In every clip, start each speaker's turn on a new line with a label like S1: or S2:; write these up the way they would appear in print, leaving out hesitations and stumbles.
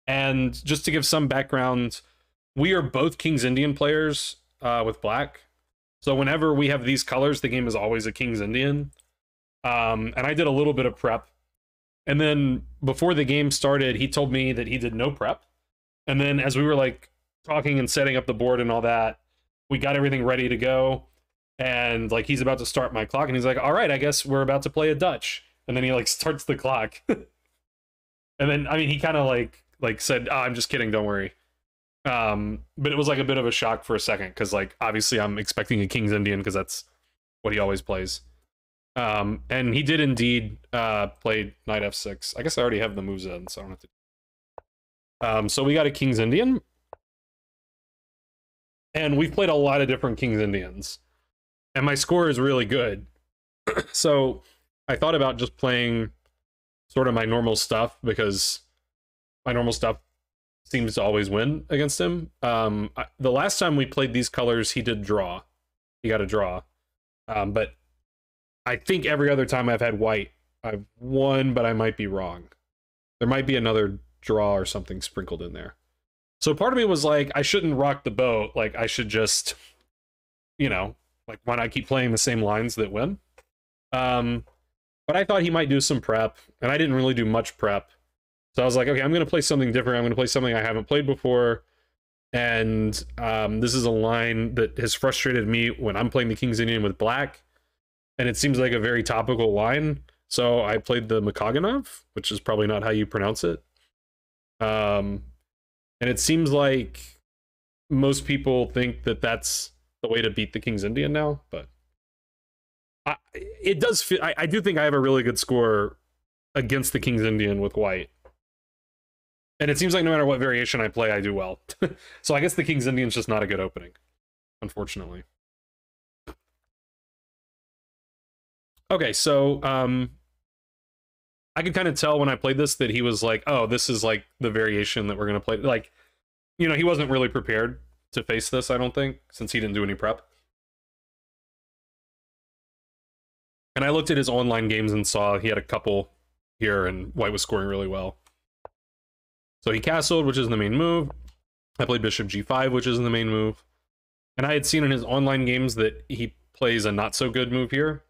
S1: And just to give some background, we are both King's Indian players with black. So whenever we have these colors, the game is always a King's Indian. And I did a little bit of prep. And then before the game started, he told me that he did no prep. And then as we were like talking and setting up the board and all that, we got everything ready to go. And like he's about to start my clock, and he's like, all right, I guess we're about to play a Dutch. And then he like starts the clock. And then, I mean, he kind of like said, oh, I'm just kidding, don't worry. But it was like a bit of a shock for a second, because like obviously I'm expecting a King's Indian because that's what he always plays. And he did indeed play Knight F6. I guess I already have the moves in, so I don't have to. So we got a King's Indian. And we've played a lot of different King's Indians. And my score is really good. So I thought about just playing sort of my normal stuff, because my normal stuff seems to always win against him. The last time we played these colors, he did draw. He got a draw. But I think every other time I've had white, I've won, but I might be wrong. There might be another draw or something sprinkled in there. So part of me was like, I shouldn't rock the boat. Like, I should just, you know, like, why not keep playing the same lines that win? But I thought he might do some prep, and I didn't really do much prep. So I was like, okay, I'm going to play something different. I'm going to play something I haven't played before. And this is a line that has frustrated me when I'm playing the King's Indian with black. And it seems like a very topical line. So I played the Makogonov, which is probably not how you pronounce it. And it seems like most people think that that's the way to beat the King's Indian now. But it does feel, I do think I have a really good score against the King's Indian with white. And it seems like no matter what variation I play, I do well. So I guess the King's Indian's just not a good opening, unfortunately. Okay, so I could kind of tell when I played this that he was like, oh, this is like the variation that we're going to play. Like, you know, he wasn't really prepared to face this, I don't think, since he didn't do any prep. And I looked at his online games and saw he had a couple here, and white was scoring really well. So he castled, which is the main move. I played bishop g5, which is the main move. And I had seen in his online games that he plays a not so good move here.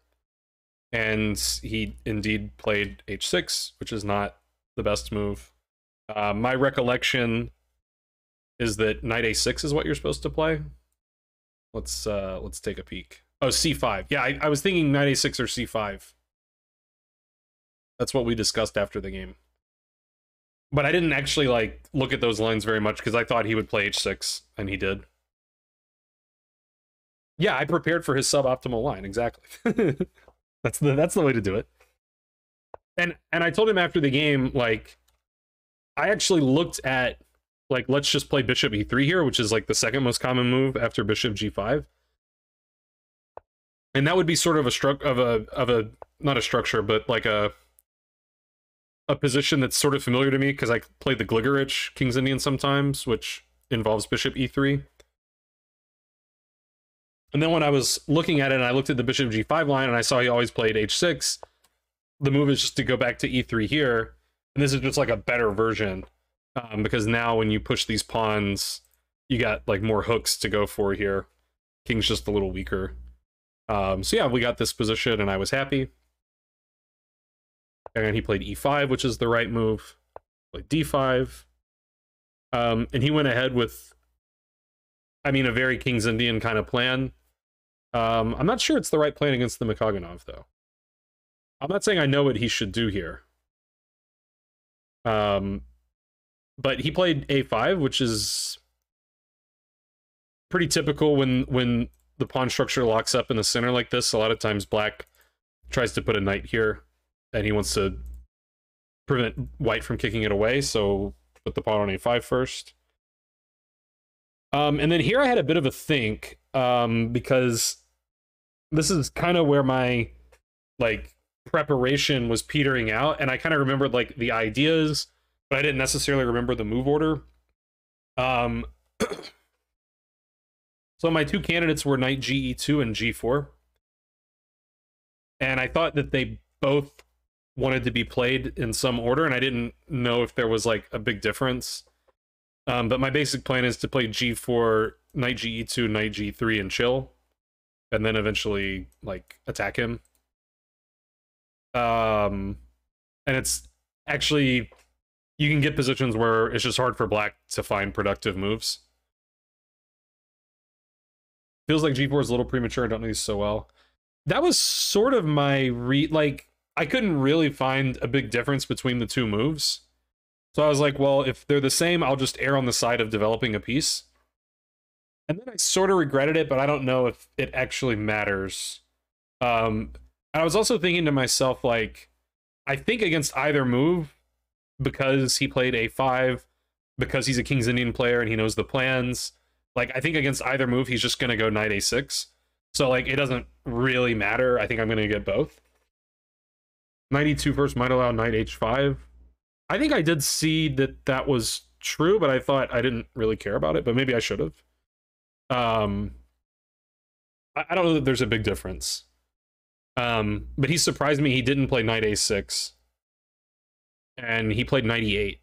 S1: And he indeed played h6, which is not the best move. My recollection is that knight a6 is what you're supposed to play. Let's take a peek. Oh, c5. Yeah, I was thinking knight a6 or c5. That's what we discussed after the game. But I didn't actually like look at those lines very much because I thought he would play h6, and he did. Yeah, I prepared for his suboptimal line, exactly. That's the way to do it. And I told him after the game, like, I actually looked at, like, let's just play bishop e3 here, which is like the second most common move after bishop g5. And that would be sort of a not a structure, but like a position that's sort of familiar to me because I played the Gligorich King's Indian sometimes, which involves bishop e3. And then when I was looking at it and I looked at the bishop g5 line and I saw he always played h6, the move is just to go back to e3 here. And this is just like a better version because now when you push these pawns, you got like more hooks to go for here. King's just a little weaker. So yeah, we got this position and I was happy. And he played e5, which is the right move. Played d5. And he went ahead with, I mean, a very King's Indian kind of plan. I'm not sure it's the right plan against the Makogonov, though. I'm not saying I know what he should do here. But he played a5, which is pretty typical when the pawn structure locks up in the center like this. A lot of times black tries to put a knight here, and he wants to prevent white from kicking it away, so put the pawn on a5 first. And then here I had a bit of a think, because this is kind of where my, like, preparation was petering out, and I kind of remembered, like, the ideas, but I didn't necessarily remember the move order. So my two candidates were knight ge2 and g4. And I thought that they both wanted to be played in some order, and I didn't know if there was, like, a big difference. But my basic plan is to play g4, knight ge2, knight g3, and chill, and then eventually like attack him. And it's actually, you can get positions where it's just hard for black to find productive moves. Feels like g4 is a little premature. I don't know these so well. That was sort of my like, I couldn't really find a big difference between the two moves. So I was like, well, if they're the same, I'll just err on the side of developing a piece. And then I sort of regretted it, but I don't know if it actually matters. And I was also thinking to myself, like, I think against either move, because he played a5, because he's a King's Indian player and he knows the plans, like, I think against either move, he's just going to go knight a6. So, like, it doesn't really matter. I think I'm going to get both. Knight e2 first might allow knight h5. I think I did see that that was true, but I thought I didn't really care about it, but maybe I should have. I don't know that there's a big difference. But he surprised me. He didn't play knight a6. And he played knight e8.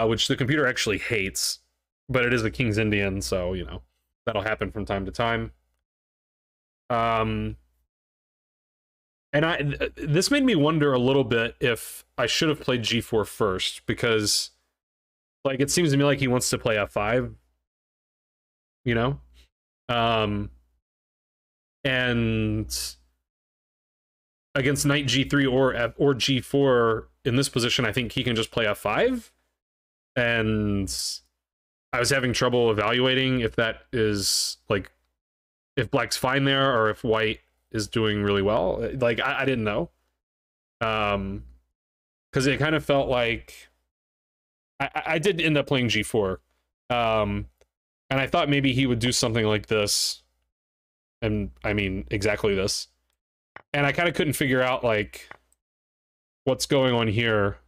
S1: Which the computer actually hates. But it is a King's Indian, so, you know, that'll happen from time to time. And this made me wonder a little bit if I should have played g4 first, because, like, it seems to me like he wants to play f5, you know? And against knight g3 or g4 in this position, I think he can just play f5. And I was having trouble evaluating if that is, like, if black's fine there or if white is doing really well. Like, I didn't know. Because it kind of felt like I did end up playing g4. And I thought maybe he would do something like this. And I mean, exactly this. And I kind of couldn't figure out, like, what's going on here.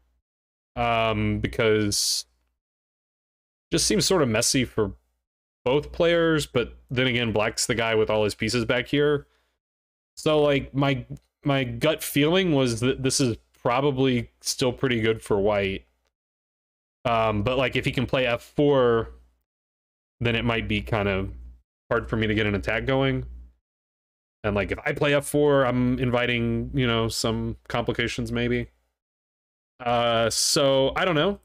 S1: Because it just seems sort of messy for both players, but then again, black's the guy with all his pieces back here. So, like, my gut feeling was that this is probably still pretty good for white. But, like, if he can play f4, then it might be kind of hard for me to get an attack going. And, like, if I play f4, I'm inviting, you know, some complications maybe. So I don't know.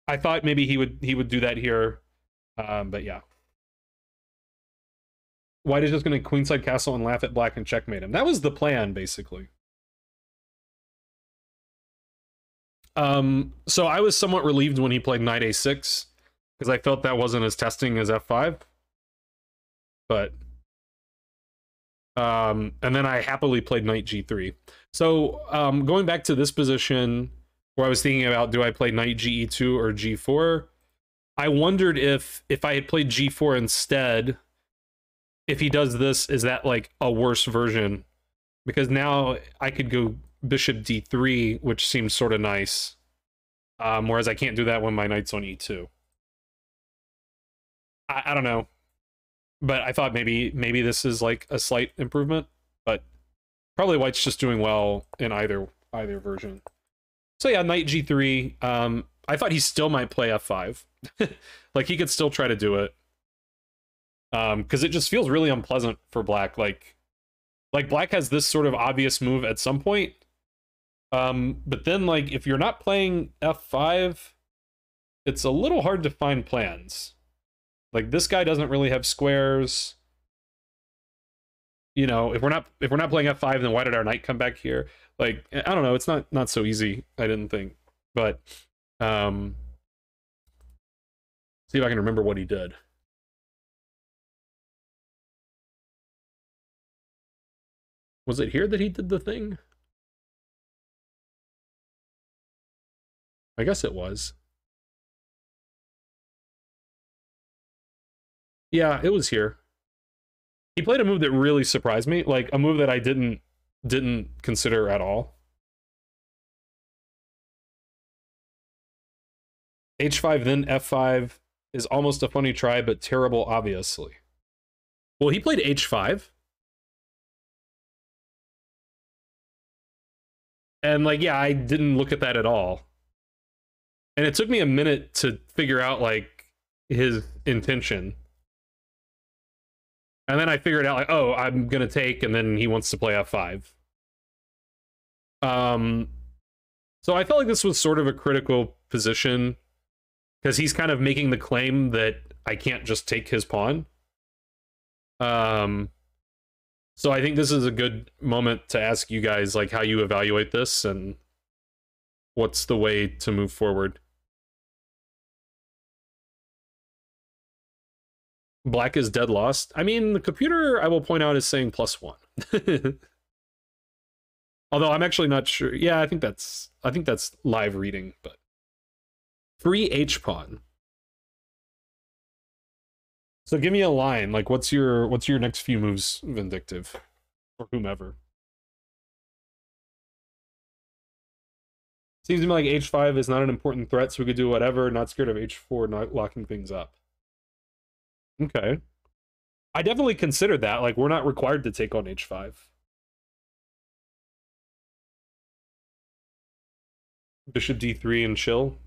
S1: I thought maybe he would do that here. But yeah. White is just going to queenside castle and laugh at black and checkmate him. That was the plan, basically. So I was somewhat relieved when he played knight a6, because I felt that wasn't as testing as f5. But and then I happily played knight g3. So going back to this position where I was thinking about, do I play knight ge2 or g4? I wondered if I had played g4 instead, if he does this, is that like a worse version? Because now I could go bishop d3, which seems sort of nice. Whereas I can't do that when my knight's on e2. I don't know. But I thought maybe this is like a slight improvement. But probably white's just doing well in either version. So yeah, knight g3. I thought he still might play f5. Like, he could still try to do it. Because it just feels really unpleasant for black. Like black has this sort of obvious move at some point. But then, like, if you're not playing f5, it's a little hard to find plans. Like, this guy doesn't really have squares. You know, if we're not playing f5, then why did our knight come back here? Like, I don't know, it's not so easy, I didn't think. But see if I can remember what he did. Was it here that he did the thing? I guess it was. Yeah, it was here. He played a move that really surprised me, like a move that I didn't consider at all. H5, then F5 is almost a funny try, but terrible, obviously. Well, he played H5. And, like, yeah, I didn't look at that at all. And it took me a minute to figure out like his intention. And then I figured out like, oh, I'm gonna take, and then he wants to play f5. So I felt like this was sort of a critical position because he's kind of making the claim that I can't just take his pawn. So I think this is a good moment to ask you guys like how you evaluate this and what's the way to move forward. Black is dead lost. I mean, the computer, I will point out, is saying +1. Although I'm actually not sure. Yeah, I think that's live reading, but free H pawn. So give me a line. Like, what's your next few moves, Vindictive, or whomever? Seems to me like H5 is not an important threat, so we could do whatever. Not scared of H4 not locking things up. Okay, I definitely considered that. Like, we're not required to take on H5. Bishop D3 and chill.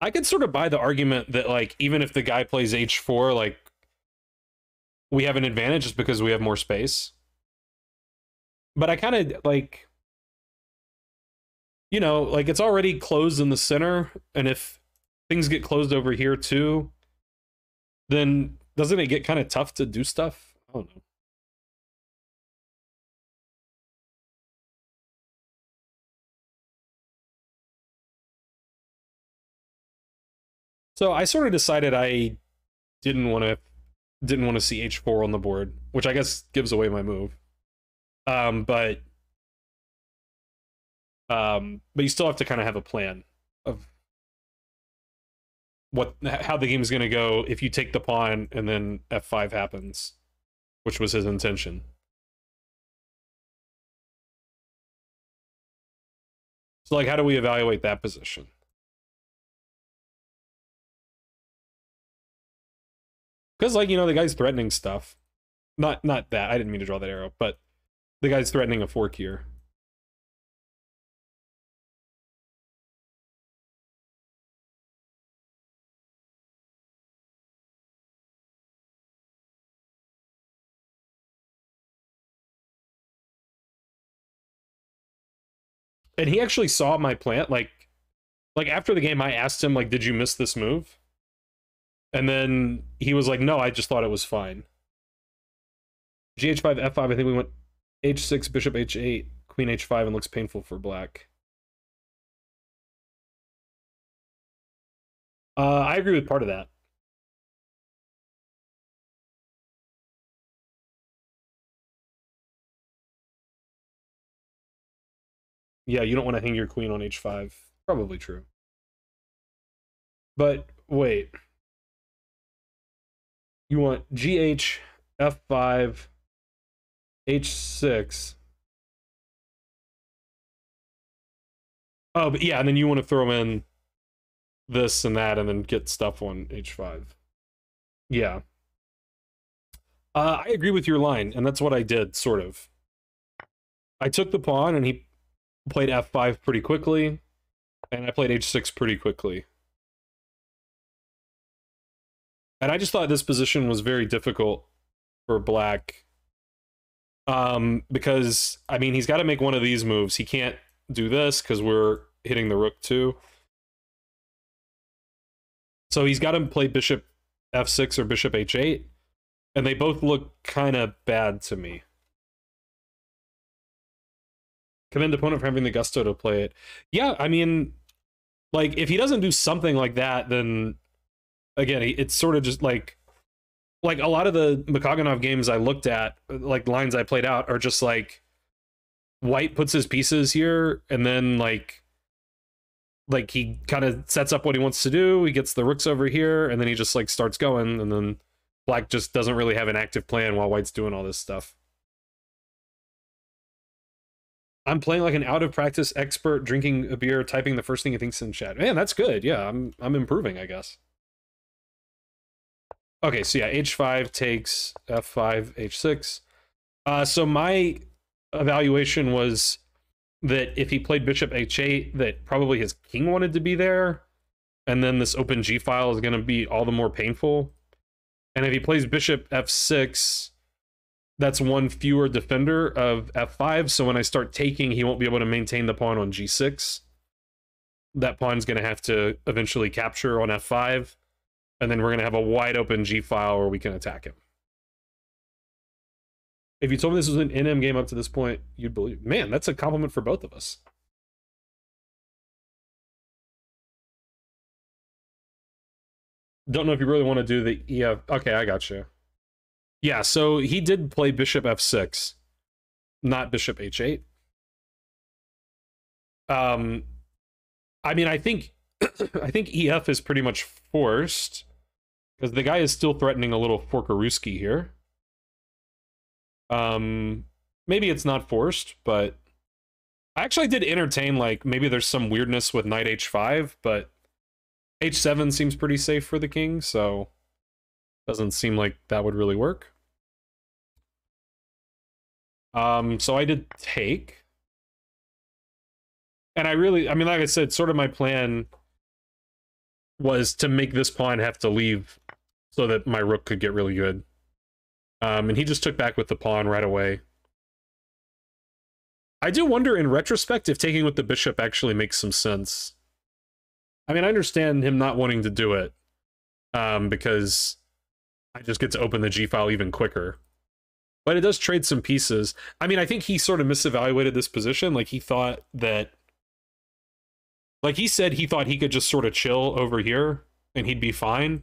S1: I could sort of buy the argument that, like, even if the guy plays H4, like, we have an advantage just because we have more space. But I kind of, like, you know, like, it's already closed in the center, and if things get closed over here too, then doesn't it get kind of tough to do stuff? I don't know. So I sort of decided I didn't want to see H4 on the board, which I guess gives away my move. But you still have to kind of have a plan of how the game is going to go if you take the pawn and then F5 happens, which was his intention. So, like, how do we evaluate that position? Because, like, you know, the guy's threatening stuff. Not that. I didn't mean to draw that arrow, but the guy's threatening a fork here. And he actually saw my plan. Like after the game, I asked him, like, did you miss this move? And then he was like, no, I just thought it was fine. GH5, F5, I think we went H6, Bishop H8, Queen H5, and looks painful for black. I agree with part of that. Yeah, you don't want to hang your queen on H5. Probably true. But wait. You want GH, F5, H6. Oh, but yeah, and then you want to throw in this and that and then get stuff on H5. Yeah. I agree with your line, and that's what I did, sort of. I took the pawn, and he played F5 pretty quickly, and I played H6 pretty quickly. And I just thought this position was very difficult for black. Because, I mean, he's got to make one of these moves. He can't do this because we're hitting the rook too. So he's got to play bishop F6 or bishop H8. And they both look kind of bad to me. Commend opponent for having the gusto to play it. Yeah, I mean, like, if he doesn't do something like that, then, again, it's sort of just like a lot of the Makogonov games I looked at, like, lines I played out, are just like, white puts his pieces here, and then, like he kind of sets up what he wants to do, he gets the rooks over here, and then he just, like, starts going, and then black just doesn't really have an active plan while white's doing all this stuff. I'm playing like an out-of-practice expert, drinking a beer, typing the first thing he thinks in chat. Man, that's good. Yeah, I'm improving, I guess. Okay, so yeah, H5 takes F5, H6. So my evaluation was that if he played bishop h8, that probably his king wanted to be there, and then this open g file is going to be all the more painful. And if he plays bishop f6, that's one fewer defender of f5, so when I start taking, he won't be able to maintain the pawn on g6. That pawn's going to have to eventually capture on f5, and then we're going to have a wide open g file where we can attack him. If you told me this was an NM game up to this point, you'd believe. Man, that's a compliment for both of us. Don't know if you really want to do the EF. Okay, I got you. Yeah, so he did play bishop f6, not bishop h8. I mean, I think I think EF is pretty much forced because the guy is still threatening a little Forkaruski here. Maybe it's not forced, but I actually did entertain, like, maybe there's some weirdness with knight h5, but h7 seems pretty safe for the king, so doesn't seem like that would really work. So I did take. And I mean, like I said, sort of my plan was to make this pawn have to leave so that my rook could get really good. And he just took back with the pawn right away. I do wonder, in retrospect, if taking with the bishop actually makes some sense. I mean, I understand him not wanting to do it, because I just get to open the g-file even quicker. But it does trade some pieces. I mean, I think he sort of misevaluated this position. Like, he thought that... Like, he said he thought he could just sort of chill over here, and he'd be fine.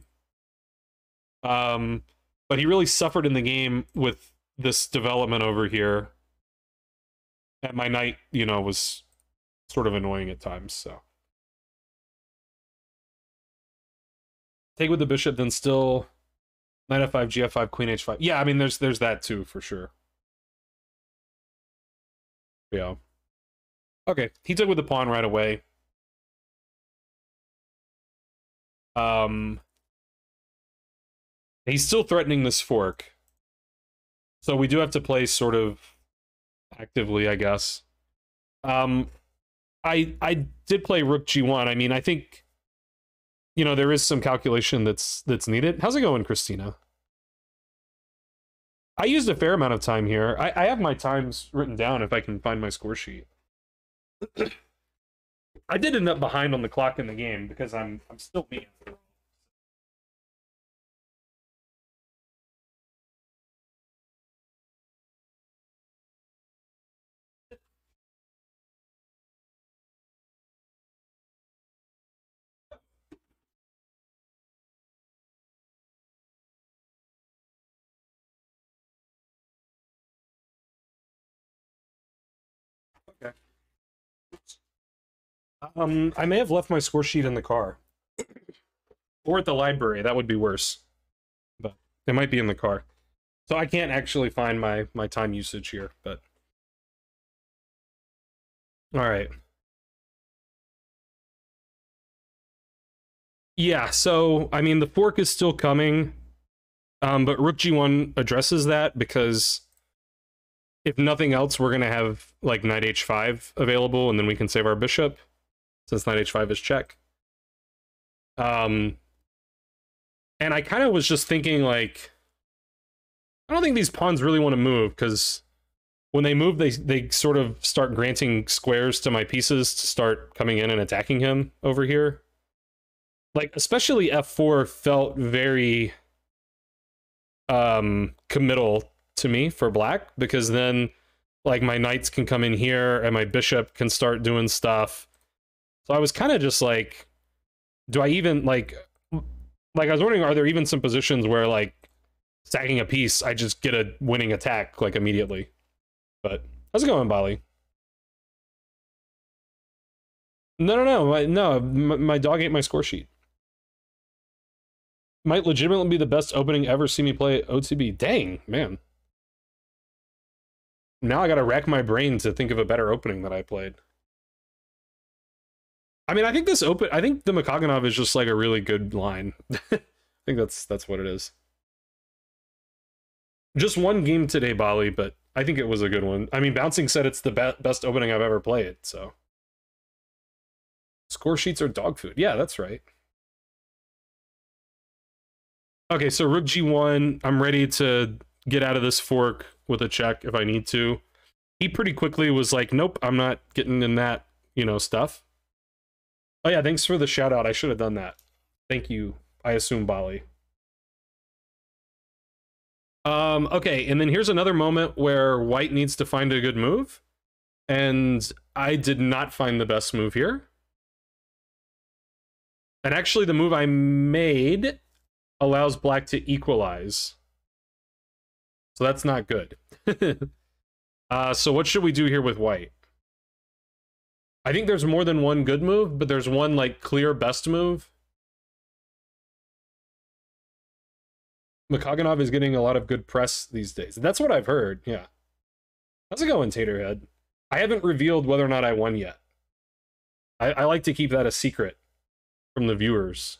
S1: But he really suffered in the game with this development over here. And my knight, you know, was sort of annoying at times, so. Take with the bishop, then still knight f5, gf5, queen h5. Yeah, I mean, there's that too, for sure. Yeah. Okay, he took with the pawn right away. He's still threatening this fork. So we do have to play sort of actively, I guess. I did play rook g1. I mean, I think, you know, there is some calculation that's needed. How's it going, Christina? I used a fair amount of time here. I have my times written down if I can find my score sheet. I did end up behind on the clock in the game because I'm still being. Okay. I may have left my score sheet in the car. Or at the library, that would be worse. But it might be in the car. So I can't actually find my time usage here, but... Alright. Yeah, so, I mean, the fork is still coming, but rook g1 addresses that because if nothing else, we're going to have, like, knight h5 available, and then we can save our bishop, since knight h5 is check. And I kind of was just thinking, like, I don't think these pawns really want to move, because when they move, they sort of start granting squares to my pieces to start coming in and attacking him over here. Like, especially f4 felt very committal to me for black, because then, like, my knights can come in here, and my bishop can start doing stuff. So I was kind of just like, do I even, like, I was wondering, are there even some positions where, like, stacking a piece, I just get a winning attack, like, immediately? But, how's it going, Bali? No, my dog ate my score sheet. Might legitimately be the best opening ever see me play OTB. Dang, man. Now I gotta rack my brain to think of a better opening that I played. I mean, I think the Makogonov is just like a really good line. I think that's what it is. Just one game today, Bali, but I think it was a good one. I mean, Bouncing said it's the best opening I've ever played, so. Score sheets are dog food. Yeah, that's right. Okay, so Rook G1, I'm ready to get out of this fork with a check if I need to. He pretty quickly was like, nope, I'm not getting in that, you know, stuff. Oh yeah, thanks for the shout out. I should have done that. Thank you, I assume, Bali. Okay, and then here's another moment where white needs to find a good move. And I did not find the best move here. And actually, the move I made allows black to equalize. So that's not good. So what should we do here with white? I think there's more than one good move, but there's one, like, clear best move. Makogonov is getting a lot of good press these days. That's what I've heard, yeah. How's it going, Taterhead? I haven't revealed whether or not I won yet. I like to keep that a secret from the viewers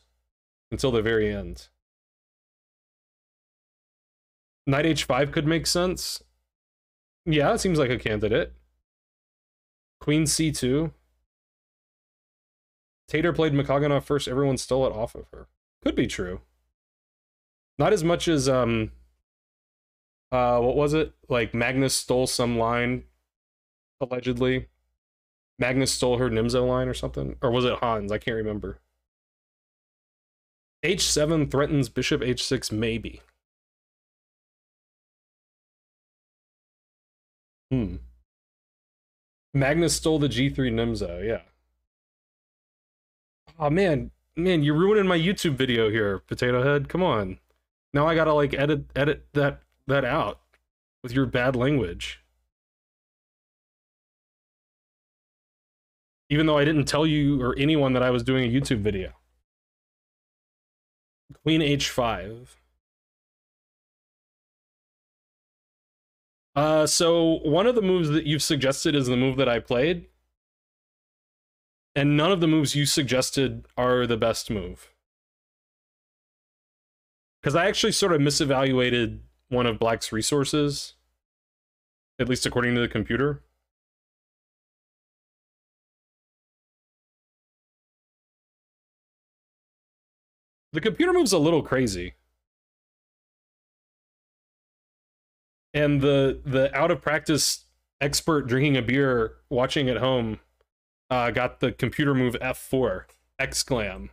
S1: until the very end. Knight h5 could make sense. Yeah, it seems like a candidate. Queen c2. Tater played Makogonov first, everyone stole it off of her. Could be true. Not as much as, what was it? Like, Magnus stole some line, allegedly. Magnus stole her Nimzo line or something? Or was it Hans? I can't remember. h7 threatens bishop h6, maybe. Magnus stole the g3 Nimzo, yeah. Oh, man, you're ruining my YouTube video here, Potato Head. Come on. Now I gotta, like, edit that out with your bad language. Even though I didn't tell you or anyone that I was doing a YouTube video. Queen h5. So one of the moves that you've suggested is the move that I played. And none of the moves you suggested are the best move. Because I actually sort of misevaluated one of black's resources. At least according to the computer. The computer move's a little crazy. And the out-of-practice expert drinking a beer, watching at home, got the computer move f4, exclam.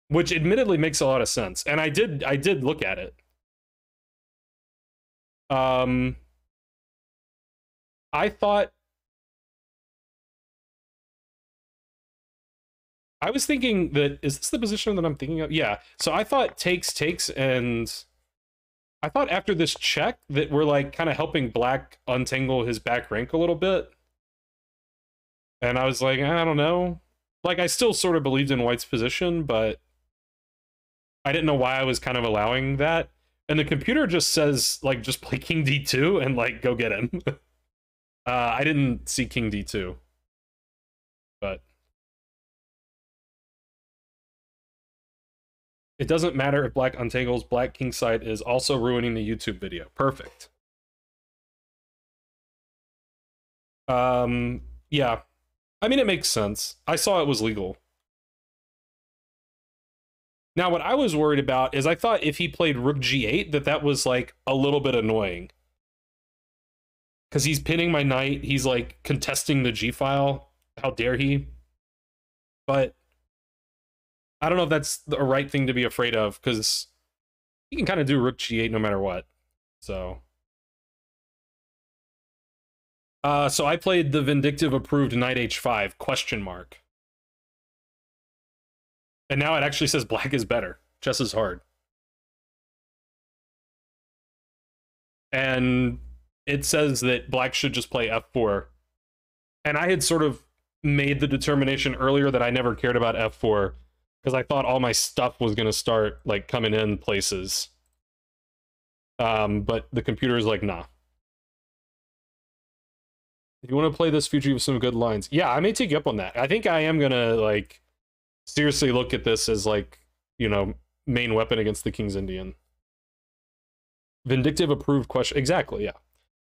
S1: Which admittedly makes a lot of sense. And I did look at it. I thought... I was thinking that, is this the position that I'm thinking of? Yeah, so I thought takes, and I thought after this check that we're, like, kind of helping black untangle his back rank a little bit. And I was like, I don't know. Like, I still sort of believed in white's position, but I didn't know why I was kind of allowing that. And the computer just says, like, just play king d2 and, like, go get him. I didn't see king d2. But... it doesn't matter if black untangles, black kingside is also ruining the YouTube video. Perfect. Yeah. I mean, it makes sense. I saw it was legal. Now, what I was worried about is I thought if he played rook g8, that was, like, a little bit annoying. Because he's pinning my knight, he's, like, contesting the g-file. How dare he? But... I don't know if that's the right thing to be afraid of, because you can kind of do rook g8 no matter what. So I played the vindictive approved knight h5, question mark. And now it actually says black is better. Chess is hard. And it says that black should just play f4. And I had sort of made the determination earlier that I never cared about f4, because I thought all my stuff was going to start, like, coming in places. But the computer is like, nah. If you want to play this future with some good lines. Yeah, I may take you up on that. I think I am going to, like, seriously look at this as, like, you know, main weapon against the King's Indian. Vindictive approved question. Exactly, yeah.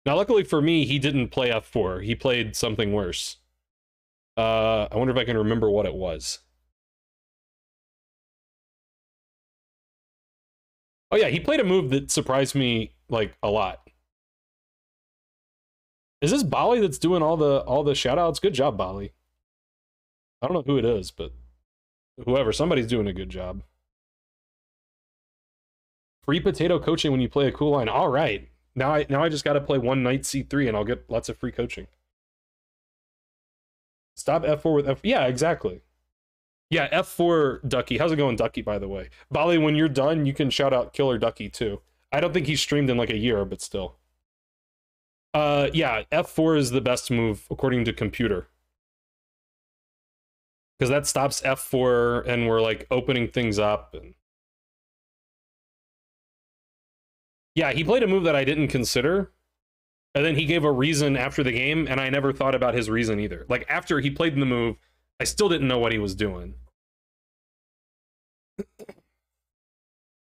S1: Now, luckily for me, he didn't play f4. He played something worse. I wonder if I can remember what it was. Oh yeah, he played a move that surprised me like a lot. Is this Bali that's doing all the shout outs? Good job, Bali. I don't know who it is, but whoever, somebody's doing a good job. Free potato coaching when you play a cool line. All right. Now I just got to play one knight c3 and I'll get lots of free coaching. Stop f4 with f. Yeah, exactly. Yeah, f4 Ducky. How's it going, Ducky, by the way? Bali, when you're done, you can shout out Killer Ducky too. I don't think he's streamed in like a year, but still. Yeah, f4 is the best move according to computer. Because that stops f4 and we're like opening things up. And yeah, he played a move that I didn't consider. And then he gave a reason after the game, and I never thought about his reason either. Like, after he played the move, I still didn't know what he was doing. So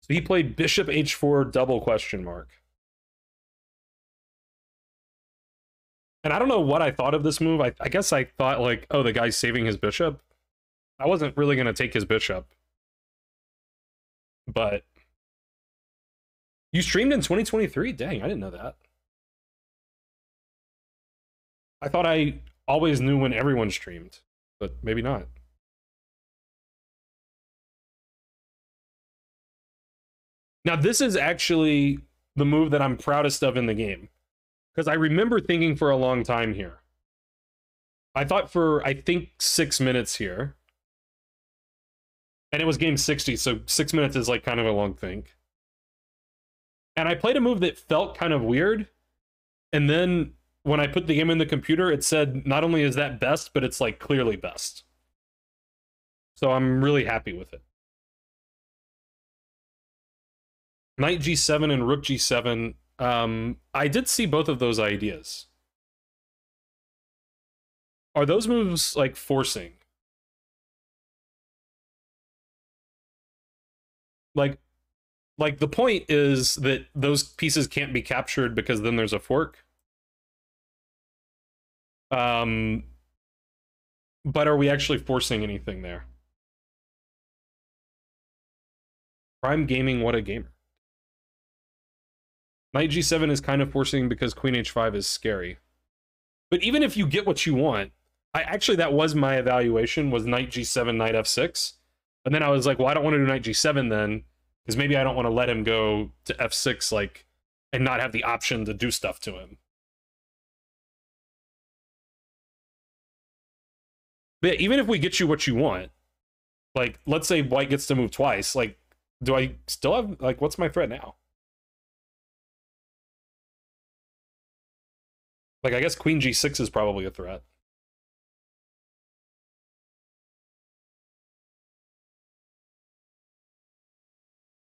S1: he played bishop h4 double question mark. And I don't know what I thought of this move. I guess I thought, like, oh, the guy's saving his bishop. I wasn't really going to take his bishop. But you streamed in 2023? Dang, I didn't know that. I thought I always knew when everyone streamed, but maybe not. Now, this is actually the move that I'm proudest of in the game. Because I remember thinking for a long time here. I thought for, I think, 6 minutes here. And it was game 60, so 6 minutes is like kind of a long think. And I played a move that felt kind of weird. And then when I put the game in the computer, it said not only is that best, but it's like clearly best. So I'm really happy with it. Knight g7 and rook g7. I did see both of those ideas. Are those moves like forcing? Like the point is that those pieces can't be captured because then there's a fork. But are we actually forcing anything there? Prime Gaming, what a gamer. Knight g7 is kind of forcing because queen h5 is scary. But even if you get what you want, actually that was my evaluation, was knight g7, knight f6. And then I was like, well, I don't want to do knight g7 then, because maybe I don't want to let him go to f6 like and not have the option to do stuff to him. But yeah, even if we get you what you want, like let's say white gets to move twice, like do I still have, like, what's my threat now? Like, I guess queen g6 is probably a threat.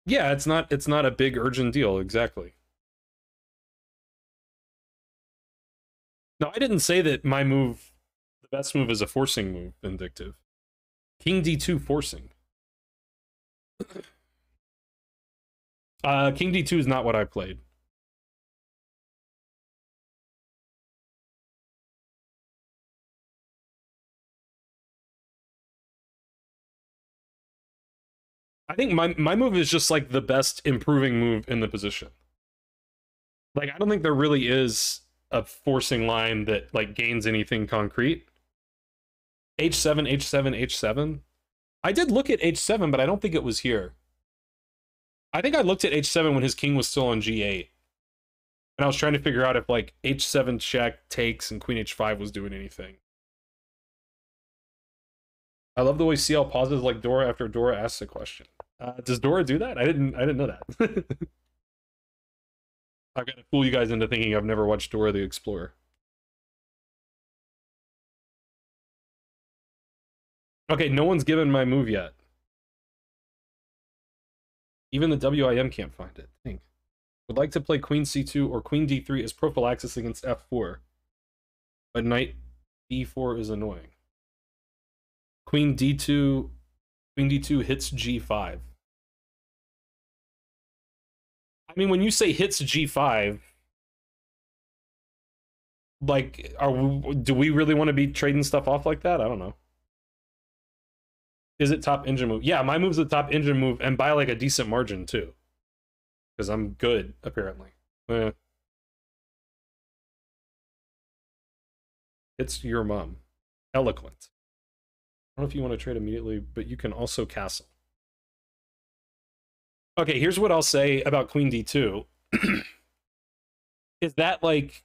S1: Yeah, it's not a big urgent deal, exactly. No, I didn't say that my move, the best move, is a forcing move, Vindictive. King d2 forcing. King d2 is not what I played. I think my move is just like the best improving move in the position. Like, I don't think there really is a forcing line that like gains anything concrete. h7, h7, h7. I did look at h7, but I don't think it was here. I think I looked at h7 when his king was still on g8. And I was trying to figure out if like h7 check takes and queen h5 was doing anything. I love the way CL pauses like Dora after Dora asks a question. Does Dora do that? I didn't know that. I've got to fool you guys into thinking I've never watched Dora the Explorer. Okay, no one's given my move yet. Even the WIM can't find it. Dang. Would like to play queen c2 or queen d3 as prophylaxis against f4. But knight d4 is annoying. Queen d2 hits g5. I mean, when you say hits G5, like, do we really want to be trading stuff off like that? I don't know. Is it top engine move? Yeah, my move's the top engine move, and by like a decent margin too. Because I'm good, apparently. It's your mom. Eloquent. I don't know if you want to trade immediately, but you can also castle. Okay, here's what I'll say about Queen D2. Is that like,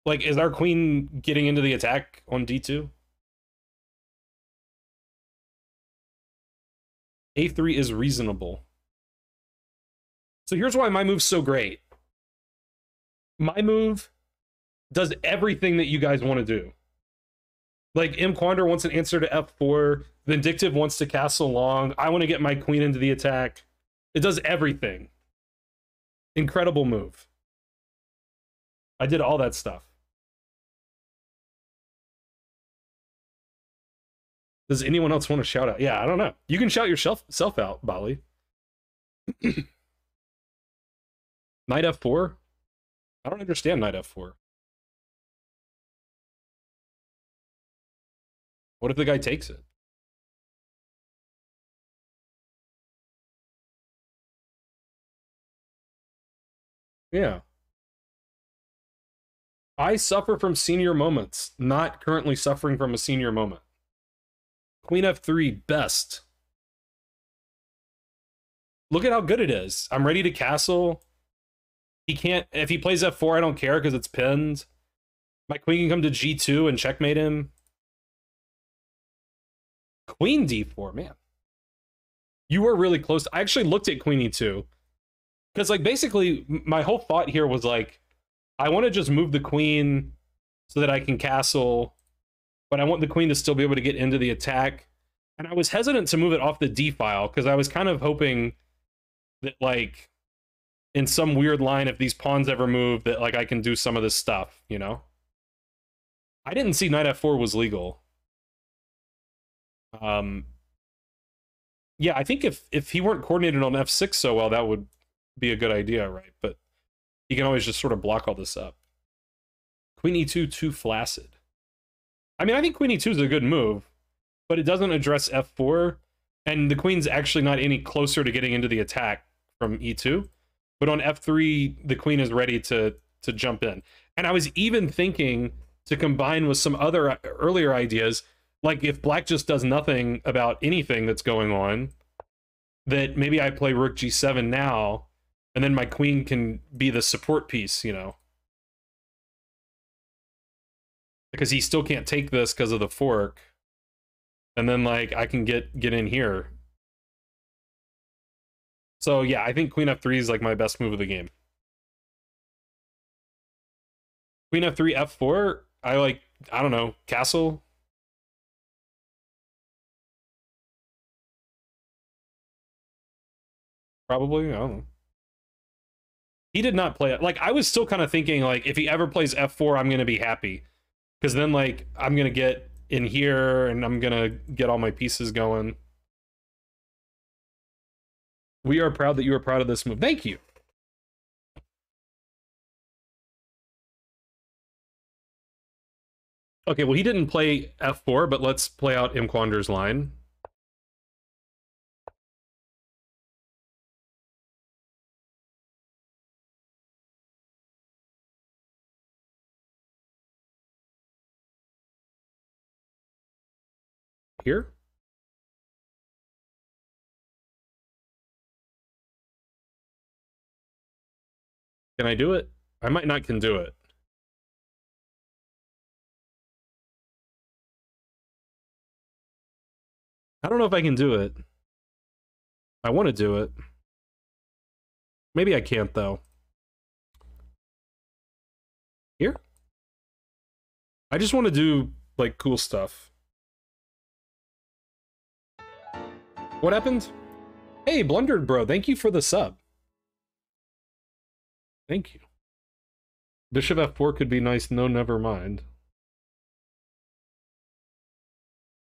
S1: is our queen getting into the attack on D2? A3 is reasonable. So here's why my move's so great. My move does everything that you guys want to do. Like, M. Quander wants an answer to F4. Vindictive wants to castle long. I want to get my queen into the attack. It does everything. Incredible move. I did all that stuff. Does anyone else want to shout out? Yeah, I don't know. You can shout yourself out, Bali. Knight F4? I don't understand Knight F4. What if the guy takes it? Yeah. I suffer from senior moments, not currently suffering from a senior moment. Queen F3, best. Look at how good it is. I'm ready to castle. He can't, if he plays F4, I don't care because it's pinned. My queen can come to G2 and checkmate him. Queen D4, man. You were really close. I actually looked at Queen E2. Because, like, basically, my whole thought here was, like, I want to just move the queen so that I can castle, but I want the queen to still be able to get into the attack. And I was hesitant to move it off the D file, because I was kind of hoping that, like, in some weird line, if these pawns ever move, that, like, I can do some of this stuff, you know? I didn't see Knight F4 was legal. Yeah, I think if he weren't coordinated on F6 so well, that would be a good idea, right? But he can always just sort of block all this up. Queen E2, too flaccid. I mean, I think Queen E2 is a good move, but it doesn't address F4, and the queen's actually not any closer to getting into the attack from E2. But on F3, the queen is ready to jump in. And I was even thinking to combine with some other earlier ideas, like if black just does nothing about anything that's going on, that maybe I play rook G7 now, and then my queen can be the support piece, you know? Because he still can't take this because of the fork. And then, like, I can get in here. So, yeah, I think Queen F3 is, like, my best move of the game. Queen F3, F4, I don't know, castle? Probably, I don't know. He did not play it. Like, I was still kind of thinking, like, if he ever plays F4, I'm going to be happy. Because then, like, I'm going to get in here, and I'm going to get all my pieces going. We are proud that you are proud of this move. Thank you. Okay, well, he didn't play F4, but let's play out M. Quander's line. Here. Can I do it? I might not can do it. I don't know if I can do it. I want to do it. Maybe I can't, though. Here? I just want to do, like, cool stuff. What happened? Hey, Blundered Bro, thank you for the sub. Thank you. Bishop F4 could be nice, no, never mind.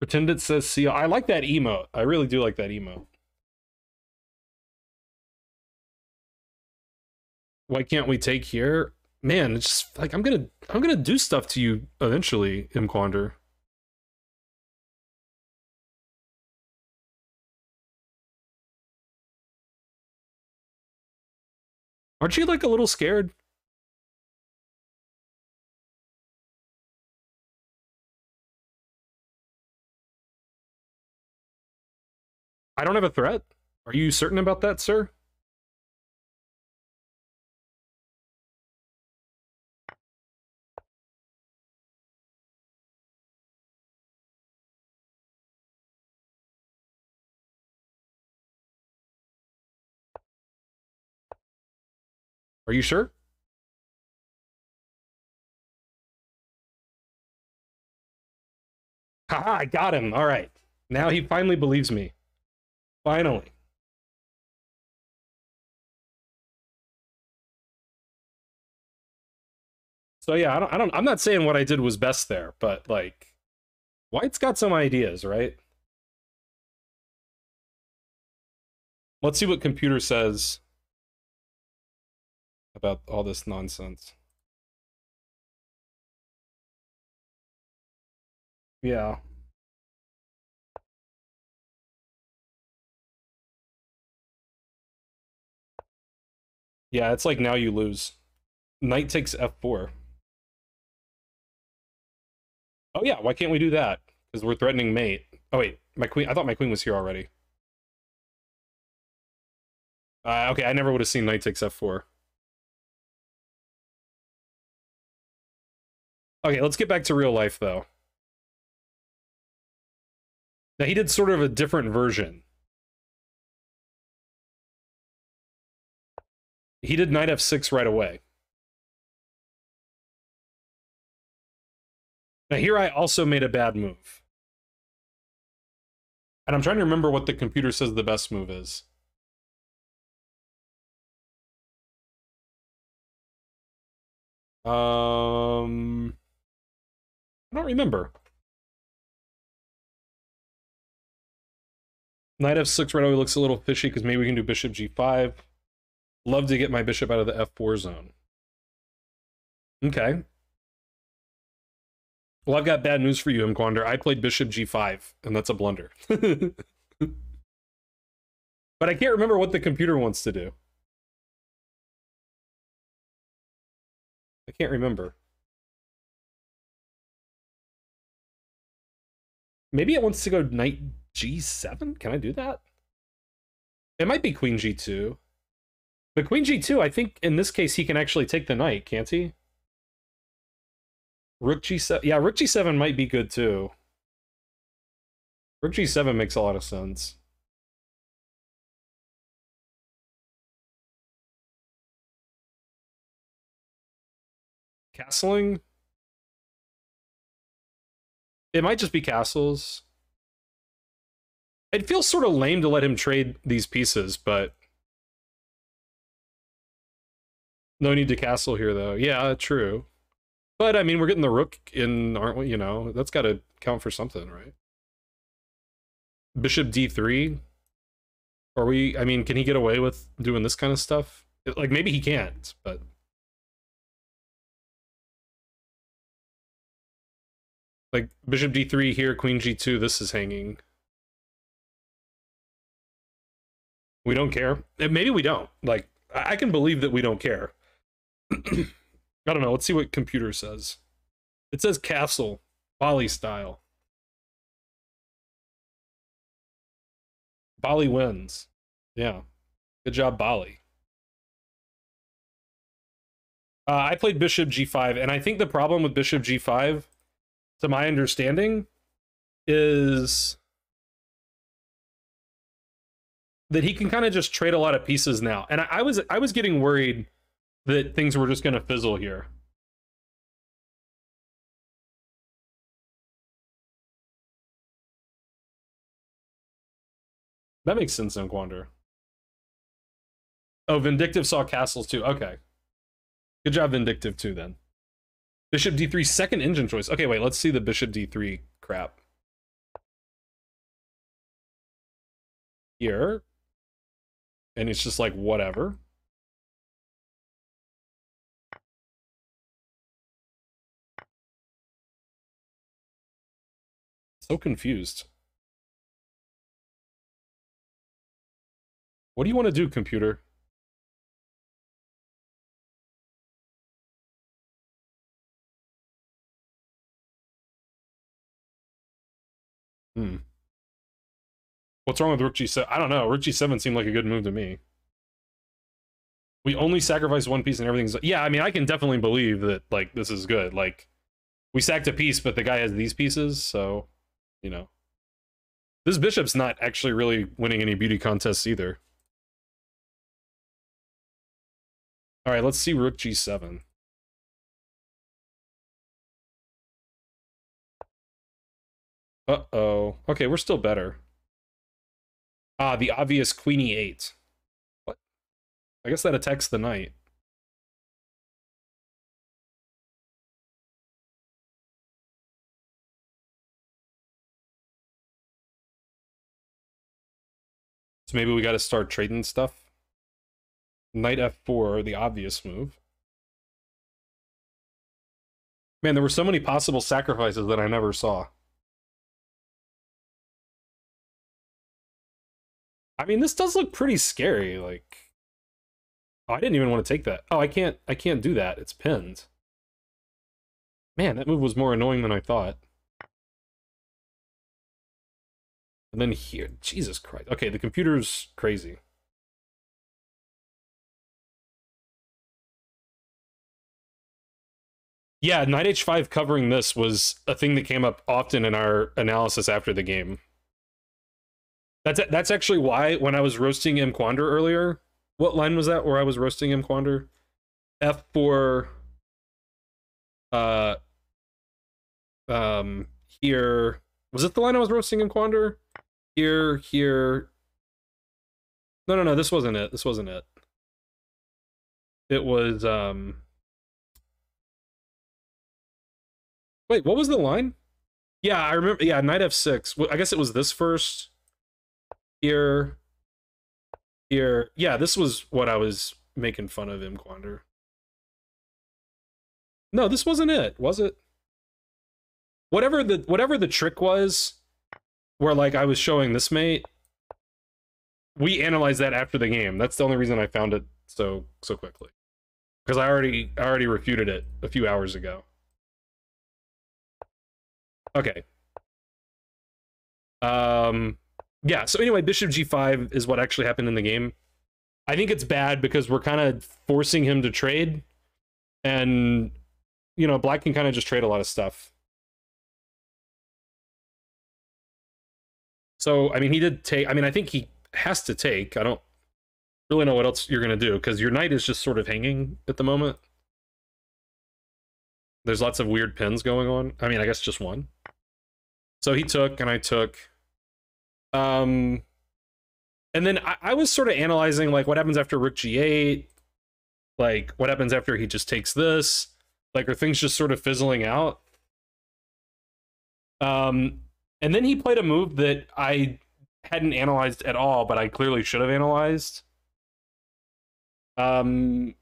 S1: Pretend it says CL. I like that emote. I really do like that emote. Why can't we take here? Man, it's just like I'm gonna do stuff to you eventually, Imquander. Aren't you like a little scared? I don't have a threat. Are you certain about that, sir? Are you sure? Haha, I got him. All right. Now he finally believes me. Finally. So yeah, I'm not saying what I did was best there, but like White's got some ideas, right? Let's see what computer says about all this nonsense. Yeah. Yeah, it's like now you lose. Knight takes f4. Oh yeah, why can't we do that? Because we're threatening mate. Oh wait, my queen. I thought my queen was here already. Okay, I never would have seen knight takes f4. Okay, let's get back to real life though. Now he did sort of a different version. He did knight f6 right away. Now here I also made a bad move. And I'm trying to remember what the computer says the best move is. I don't remember. Knight f6 right away looks a little fishy because maybe we can do bishop g5. Love to get my bishop out of the f4 zone. Okay. Well, I've got bad news for you, Imquander. I played bishop g5, and that's a blunder. But I can't remember what the computer wants to do. I can't remember. Maybe it wants to go knight g7? Can I do that? It might be queen g2. But queen g2, I think in this case he can actually take the knight, can't he? Rook g7. Yeah, rook g7 might be good too. Rook g7 makes a lot of sense. Castling? It might just be castles. It feels sort of lame to let him trade these pieces, but no need to castle here, though. Yeah, true. But, I mean, we're getting the rook in, aren't we? You know, that's got to count for something, right? Bishop d3? Are we... I mean, can he get away with doing this kind of stuff? Like, maybe he can't, but... Like, bishop d3 here, queen g2, this is hanging. We don't care. And maybe we don't. Like, I can believe that we don't care. I don't know. Let's see what computer says. It says castle, Bali style. Bali wins. Yeah. Good job, Bali. I played bishop g5, and I think the problem with bishop g5, to my understanding, is that he can kind of just trade a lot of pieces now. And I was getting worried that things were just going to fizzle here. That makes sense, Imquander. Oh, Vindictive saw castles too. Okay. Good job, Vindictive, too, then. Bishop d3, second engine choice. Okay, wait, let's see the bishop d3 crap. Here. And it's just like, whatever. So confused. What do you want to do, computer? Hmm. What's wrong with Rook G7? I don't know. Rook G7 seemed like a good move to me. We only sacrifice one piece and everything's... Yeah, I mean, I can definitely believe that, like, this is good. Like, we sacked a piece, but the guy has these pieces, so, you know. This bishop's not actually really winning any beauty contests either. All right, let's see Rook G7. Uh-oh. Okay, we're still better. Ah, the obvious Queen E8. What? I guess that attacks the knight. So maybe we got to start trading stuff. Knight F4, the obvious move. Man, there were so many possible sacrifices that I never saw. I mean, this does look pretty scary. Like, oh, I didn't even want to take that. Oh, I can't do that. It's pinned. Man, that move was more annoying than I thought. And then here, Jesus Christ. Okay, the computer's crazy. Yeah, Knight H5 covering this was a thing that came up often in our analysis after the game. That's actually why when I was roasting M. Quander earlier, what line was that where I was roasting M. Quander? F4 here. Was it the line I was roasting M. Quander? Here. No, this wasn't it. This wasn't it. It was wait, what was the line? Yeah, I remember. Yeah, Knight F6. I guess it was this first. Here. Yeah, this was what I was making fun of M. Quander. No, this wasn't it, was it? Whatever the trick was, where like I was showing this mate, we analyzed that after the game. That's the only reason I found it so quickly. Because I already refuted it a few hours ago. Okay. Yeah, so anyway, bishop g5 is what actually happened in the game. I think it's bad because we're kind of forcing him to trade. And, you know, black can kind of just trade a lot of stuff. So, I mean, he did take... I mean, I think he has to take. I don't really know what else you're going to do, because your knight is just sort of hanging at the moment. There's lots of weird pins going on. I mean, I guess just one. So he took, and I took. And then I was sort of analyzing, like, what happens after rook g8? Like, what happens after he just takes this? Like, are things just sort of fizzling out? And then he played a move that I hadn't analyzed at all, but I clearly should have analyzed. And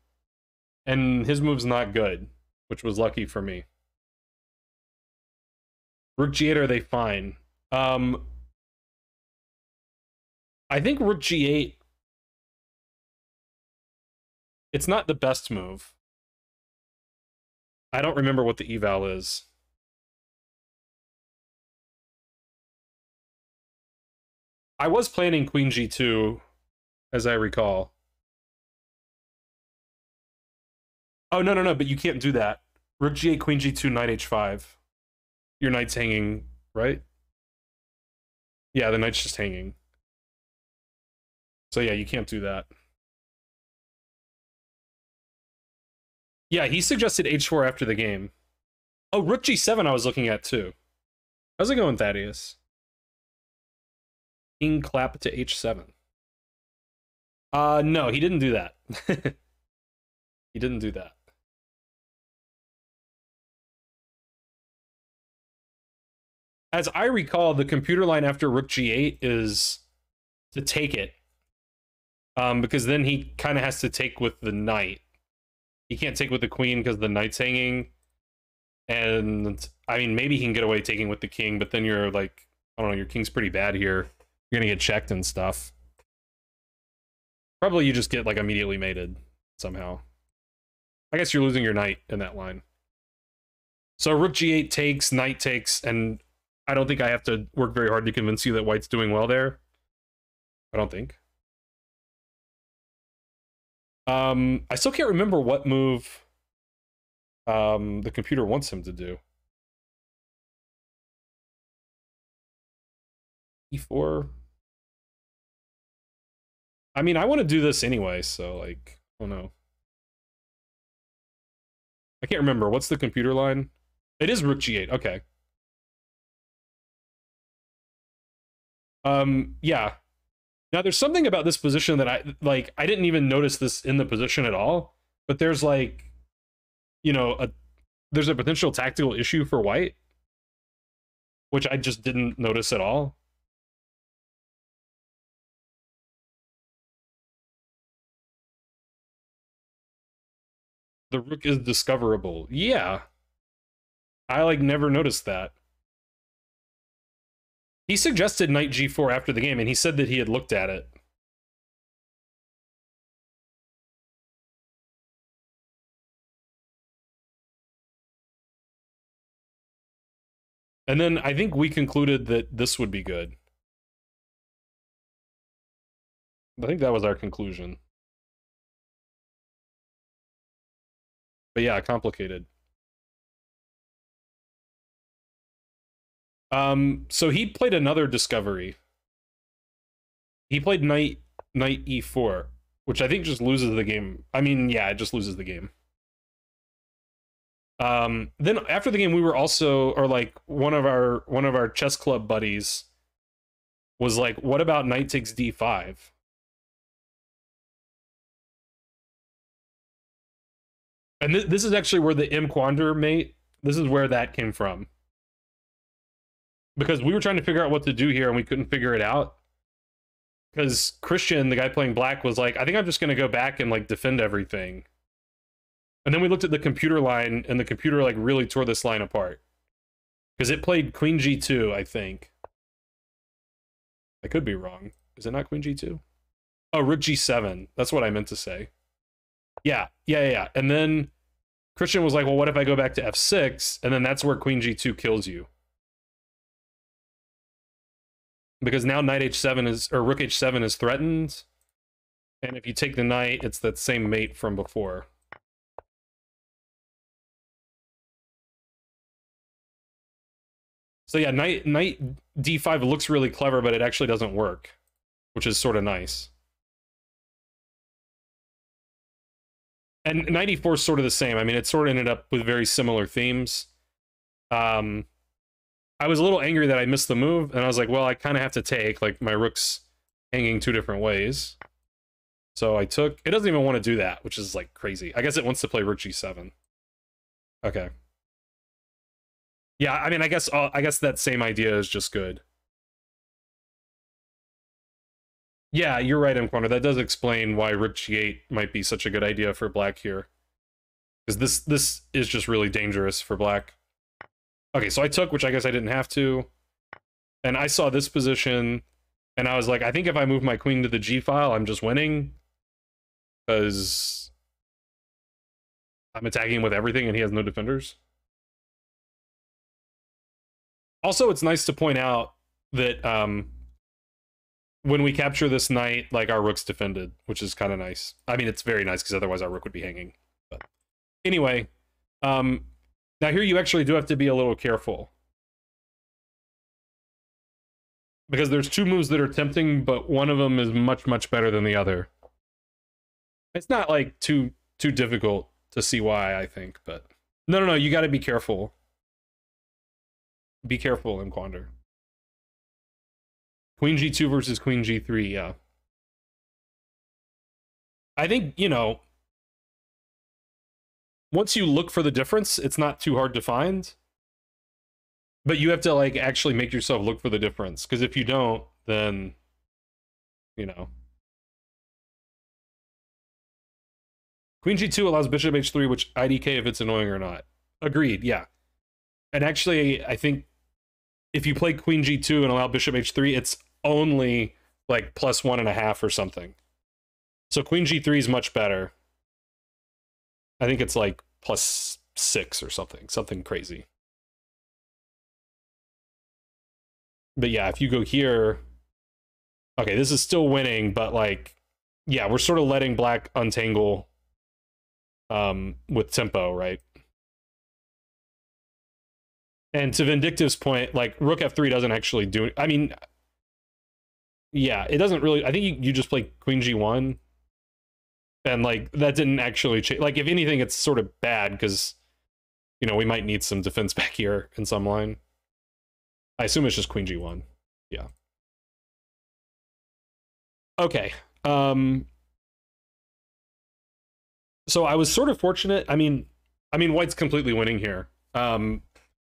S1: his move's not good, which was lucky for me. Rook g8, are they fine? I think rook g8, it's not the best move. I don't remember what the eval is. I was planning queen g2, as I recall. Oh, no, but you can't do that. Rook g8, queen g2, knight h5. Your knight's hanging, right? Yeah, the knight's just hanging. So yeah, you can't do that. Yeah, he suggested h4 after the game. Oh, rook g7 I was looking at too. How's it going, Thaddeus? King clap to h7. No, he didn't do that. He didn't do that. As I recall, the computer line after rook g8 is to take it. Because then he kind of has to take with the knight. He can't take with the queen because the knight's hanging. And I mean, maybe he can get away taking with the king, but then you're like, I don't know, your king's pretty bad here. You're gonna get checked and stuff. Probably you just get like immediately mated somehow. I guess you're losing your knight in that line. So rook g8 takes, knight takes, and I don't think I have to work very hard to convince you that white's doing well there. I don't think. I still can't remember what move the computer wants him to do. E4. I mean, I want to do this anyway, so like, I don't know. I can't remember. What's the computer line? It is rook g8. Okay. Yeah. Now there's something about this position that I didn't even notice this in the position at all, but there's like, you know, there's a potential tactical issue for white, which I just didn't notice at all. The rook is discoverable. Yeah. I like never noticed that. He suggested knight g4 after the game, and he said that he had looked at it. And then I think we concluded that this would be good. I think that was our conclusion. But yeah, complicated. So he played another discovery. He played knight e4, which I think just loses the game. I mean, yeah, it just loses the game. Then after the game, we were also, or like one of our chess club buddies was like, "What about knight takes d5?" And this is actually where the M Quander mate. This is where that came from, because we were trying to figure out what to do here and we couldn't figure it out. Because Christian, the guy playing black, was like, "I think I'm just gonna go back and like defend everything." And then we looked at the computer line, and the computer like really tore this line apart. Because it played queen g2, I think. I could be wrong. Is it not queen g2? Oh, rook g7. That's what I meant to say. Yeah. And then Christian was like, well, what if I go back to f6? And then that's where queen g2 kills you. Because now knight h7 is, or rook h7 is threatened. And if you take the knight, it's that same mate from before. So yeah, knight d5 looks really clever, but it actually doesn't work, which is sort of nice. And knight e4 is sort of the same. I mean, it sort of ended up with very similar themes. I was a little angry that I missed the move, and I was like, well, I kind of have to take, like, my rook's hanging two different ways. So I took, it doesn't even want to do that, which is like crazy. I guess it wants to play rook g7. Okay. Yeah, I mean, I guess that same idea is just good. Yeah, you're right, M-Corner. That does explain why rook g8 might be such a good idea for black here. Because this is just really dangerous for black. Okay, so I took, which I guess I didn't have to. And I saw this position, and I was like, I think if I move my queen to the g-file, I'm just winning. Because I'm attacking with everything, and he has no defenders. Also, it's nice to point out that when we capture this knight, like, our rook's defended, which is kind of nice. I mean, it's very nice, because otherwise our rook would be hanging. But anyway, now here you actually do have to be a little careful. Because there's two moves that are tempting, but one of them is much, much better than the other. It's not, like, too difficult to see why, I think, but... No, you gotta be careful. Be careful, M-Quander. Queen g2 versus queen g3, yeah. I think, you know, once you look for the difference, it's not too hard to find. But you have to, like, actually make yourself look for the difference. Because if you don't, then, you know. Queen g2 allows bishop h3, which IDK if it's annoying or not. Agreed, yeah. And actually, I think if you play queen g2 and allow bishop h3, it's only like +1.5 or something. So queen g3 is much better. I think it's like +6 or something crazy. But yeah, if you go here, okay, this is still winning, but like, yeah, we're sort of letting black untangle with tempo, right? And to Vindictive's point, like rook f3 doesn't actually do it. I mean, yeah, it doesn't really. I think you just play queen g1, and like that didn't actually change. Like if anything, it's sort of bad because you know we might need some defense back here in some line. I assume it's just queen g1. Yeah. Okay. So I was sort of fortunate. I mean, White's completely winning here.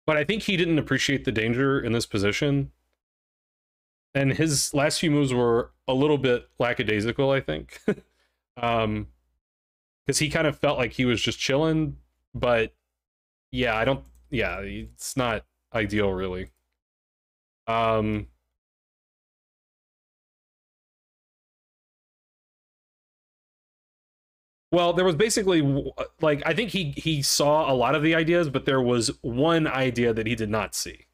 S1: But I think he didn't appreciate the danger in this position. And his last few moves were a little bit lackadaisical, I think. Because he kind of felt like he was just chilling. But yeah, it's not ideal, really. Well, there was basically, like, I think he saw a lot of the ideas, but there was one idea that he did not see.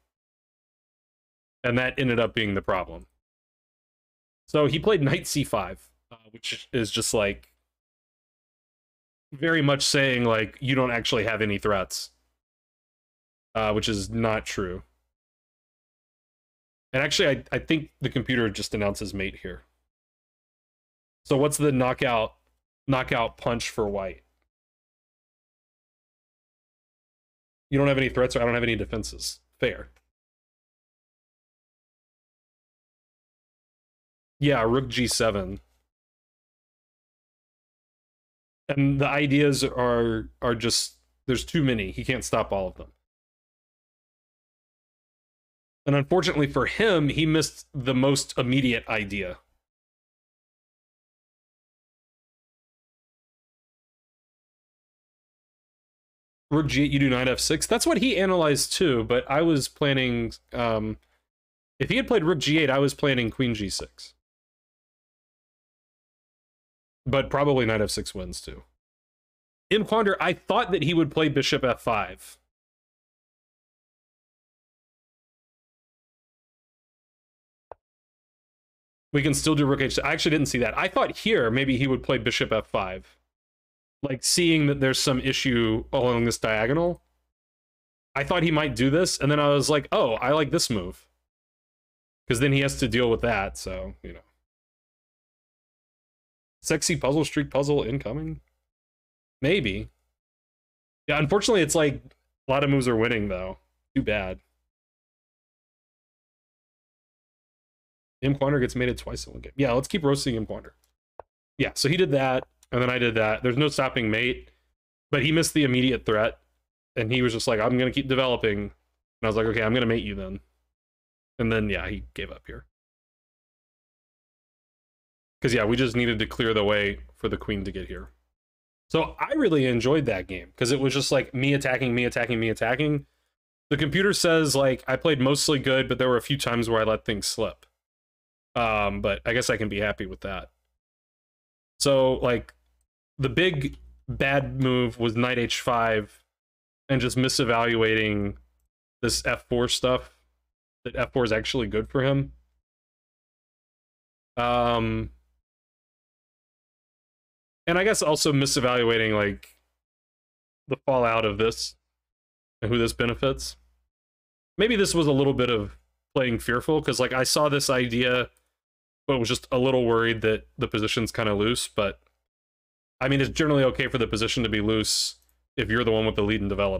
S1: And that ended up being the problem. So he played knight c5, which is just, like, very much saying, like, you don't actually have any threats. Which is not true. And actually, I think the computer just announces mate here. So what's the knockout punch for White? You don't have any threats, or I don't have any defenses. Fair. Yeah, rook g7. And the ideas are just, there's too many. He can't stop all of them. And unfortunately for him, he missed the most immediate idea. Rook g8, you do knight f6. That's what he analyzed too, but I was planning... if he had played rook g8, I was planning queen g6. But probably knight f6 wins too. In Quander, I thought that he would play bishop f5. We can still do rook h6. I actually didn't see that. I thought here maybe he would play bishop f5. Like, seeing that there's some issue along this diagonal. I thought he might do this, and then I was like, oh, I like this move. Because then he has to deal with that, so, you know. Sexy puzzle streak puzzle incoming? Maybe. Yeah, unfortunately, it's like, a lot of moves are winning, though. Too bad. Quander gets mated twice in one game. Yeah, let's keep roasting Quander. Yeah, so he did that, and then I did that. There's no stopping mate, but he missed the immediate threat, and he was just like, I'm going to keep developing. And I was like, okay, I'm going to mate you then. And then, yeah, he gave up here. Because, yeah, we just needed to clear the way for the queen to get here. So I really enjoyed that game, because it was just like me attacking, me attacking, me attacking. The computer says, like, I played mostly good, but there were a few times where I let things slip. But I guess I can be happy with that. So, like, the big bad move was knight h5 and just misevaluating this f4 stuff. That f4 is actually good for him. And I guess also misevaluating, like, the fallout of this and who this benefits. Maybe this was a little bit of playing fearful, because, like, I saw this idea, but was just a little worried that the position's kind of loose. But I mean, it's generally okay for the position to be loose if you're the one with the lead in development.